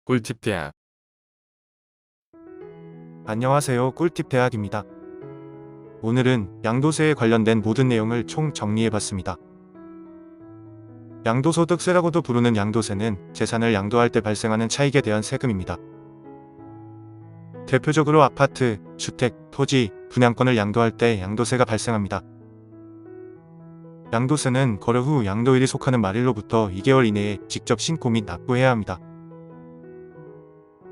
꿀팁 대학. 안녕하세요. 꿀팁 대학입니다. 오늘은 양도세에 관련된 모든 내용을 총 정리해봤습니다. 양도소득세라고도 부르는 양도세는 재산을 양도할 때 발생하는 차익에 대한 세금입니다. 대표적으로 아파트, 주택, 토지, 분양권을 양도할 때 양도세가 발생합니다. 양도세는 거래 후 양도일이 속하는 말일로부터 2개월 이내에 직접 신고 및 납부해야 합니다.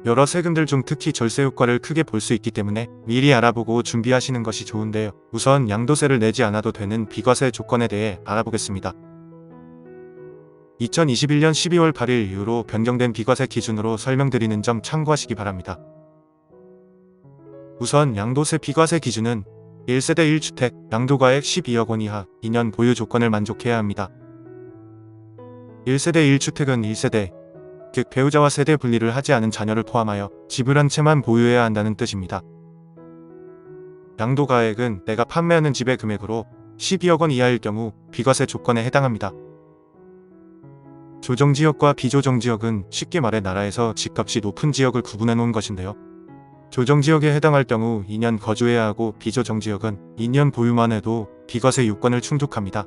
여러 세금들 중 특히 절세 효과를 크게 볼 수 있기 때문에 미리 알아보고 준비하시는 것이 좋은데요. 우선 양도세를 내지 않아도 되는 비과세 조건에 대해 알아보겠습니다. 2021년 12월 8일 이후로 변경된 비과세 기준으로 설명드리는 점 참고하시기 바랍니다. 우선 양도세 비과세 기준은 1세대 1주택, 양도가액 12억 원 이하, 2년 보유 조건을 만족해야 합니다. 1세대 1주택은 1세대, 즉 배우자와 세대 분리를 하지 않은 자녀를 포함하여 집을 한 채만 보유해야 한다는 뜻입니다. 양도가액은 내가 판매하는 집의 금액으로 12억 원 이하일 경우 비과세 조건에 해당합니다. 조정지역과 비조정지역은 쉽게 말해 나라에서 집값이 높은 지역을 구분해 놓은 것인데요. 조정지역에 해당할 경우 2년 거주해야 하고 비조정지역은 2년 보유만 해도 비과세 요건을 충족합니다.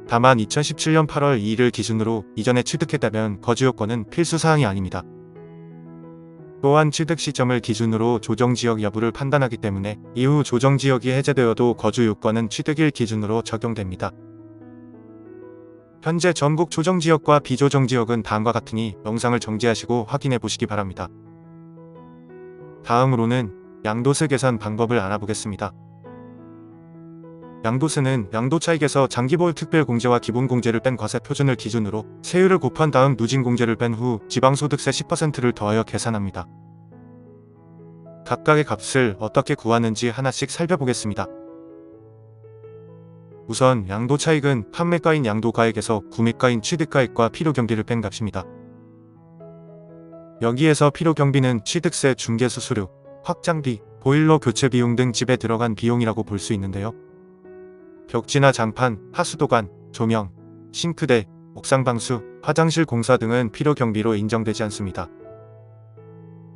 다만 2017년 8월 2일 기준으로 이전에 취득했다면 거주요건은 필수사항이 아닙니다. 또한 취득 시점을 기준으로 조정지역 여부를 판단하기 때문에 이후 조정지역이 해제되어도 거주요건은 취득일 기준으로 적용됩니다. 현재 전국 조정지역과 비조정지역은 다음과 같으니 영상을 정지하시고 확인해 보시기 바랍니다. 다음으로는 양도세 계산 방법을 알아보겠습니다. 양도세는 양도차익에서 장기보유 특별공제와 기본공제를 뺀 과세 표준을 기준으로 세율을 곱한 다음 누진공제를 뺀 후 지방소득세 10%를 더하여 계산합니다. 각각의 값을 어떻게 구하는지 하나씩 살펴보겠습니다. 우선 양도차익은 판매가인 양도가액에서 구매가인 취득가액과 필요경비를 뺀 값입니다. 여기에서 필요경비는 취득세, 중개수수료, 확장비, 보일러 교체 비용 등 집에 들어간 비용이라고 볼 수 있는데요. 벽지나 장판, 하수도관, 조명, 싱크대, 옥상방수, 화장실 공사 등은 필요경비로 인정되지 않습니다.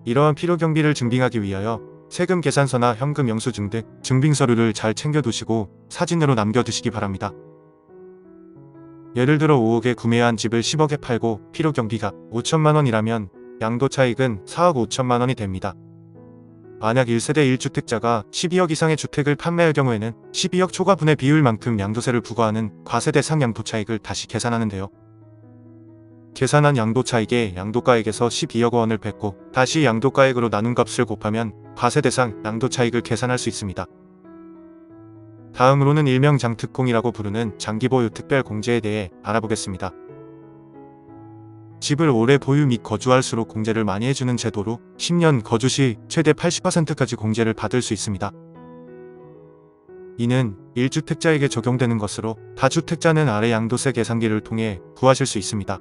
이러한 필요경비를 증빙하기 위하여 세금 계산서나 현금 영수증 등 증빙서류를 잘 챙겨두시고 사진으로 남겨두시기 바랍니다. 예를 들어 5억에 구매한 집을 10억에 팔고 필요경비가 5천만 원이라면 양도차익은 4억 5천만 원이 됩니다. 만약 1세대 1주택자가 12억 이상의 주택을 판매할 경우에는 12억 초과분의 비율만큼 양도세를 부과하는 과세대상 양도차익을 다시 계산하는데요. 계산한 양도차익에 양도가액에서 12억 원을 뺐고 다시 양도가액으로 나눈 값을 곱하면 과세대상 양도차익을 계산할 수 있습니다. 다음으로는 일명 장특공이라고 부르는 장기보유 특별공제에 대해 알아보겠습니다. 집을 오래 보유 및 거주할수록 공제를 많이 해주는 제도로 10년 거주 시 최대 80%까지 공제를 받을 수 있습니다. 이는 1주택자에게 적용되는 것으로 다주택자는 아래 양도세 계산기를 통해 구하실 수 있습니다.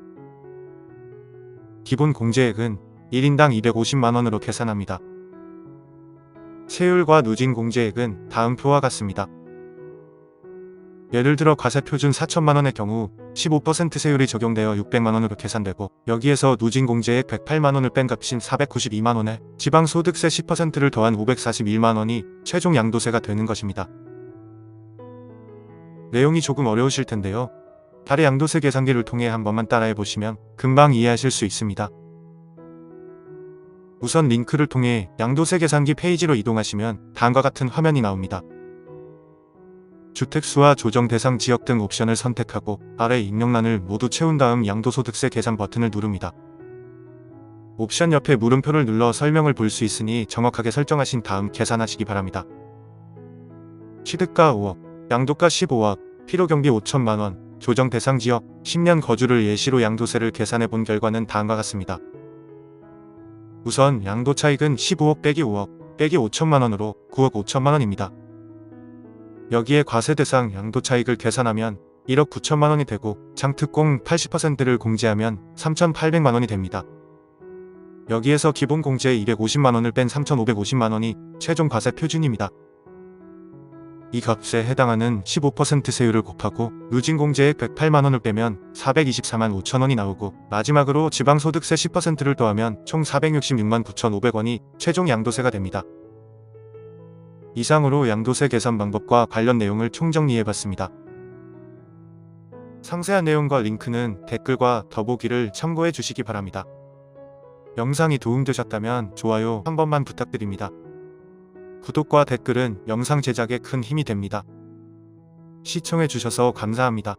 기본 공제액은 1인당 250만원으로 계산합니다. 세율과 누진 공제액은 다음 표와 같습니다. 예를 들어 과세표준 4천만원의 경우 15% 세율이 적용되어 600만원으로 계산되고 여기에서 누진공제액 108만원을 뺀 값인 492만원에 지방소득세 10%를 더한 541만원이 최종 양도세가 되는 것입니다. 내용이 조금 어려우실 텐데요. 달의 양도세 계산기를 통해 한 번만 따라해 보시면 금방 이해하실 수 있습니다. 우선 링크를 통해 양도세 계산기 페이지로 이동하시면 다음과 같은 화면이 나옵니다. 주택수와 조정 대상 지역 등 옵션을 선택하고 아래 입력란을 모두 채운 다음 양도소득세 계산 버튼을 누릅니다. 옵션 옆에 물음표를 눌러 설명을 볼 수 있으니 정확하게 설정하신 다음 계산하시기 바랍니다. 취득가 5억, 양도가 15억, 필요경비 5천만원, 조정 대상 지역 10년 거주를 예시로 양도세를 계산해 본 결과는 다음과 같습니다. 우선 양도차익은 15억 빼기 5억 빼기 5천만원으로 9억 5천만원입니다. 여기에 과세대상 양도차익을 계산하면 1억 9천만원이 되고 장특공 80%를 공제하면 3,800만원이 됩니다. 여기에서 기본공제 250만원을 뺀 3,550만원이 최종 과세 표준입니다. 이 값에 해당하는 15% 세율을 곱하고 누진공제액 108만원을 빼면 424만 5천원이 나오고, 마지막으로 지방소득세 10%를 더하면 총 466만 9,500원이 최종 양도세가 됩니다. 이상으로 양도세 계산 방법과 관련 내용을 총정리해봤습니다. 상세한 내용과 링크는 댓글과 더보기를 참고해 주시기 바랍니다. 영상이 도움되셨다면 좋아요 한 번만 부탁드립니다. 구독과 댓글은 영상 제작에 큰 힘이 됩니다. 시청해 주셔서 감사합니다.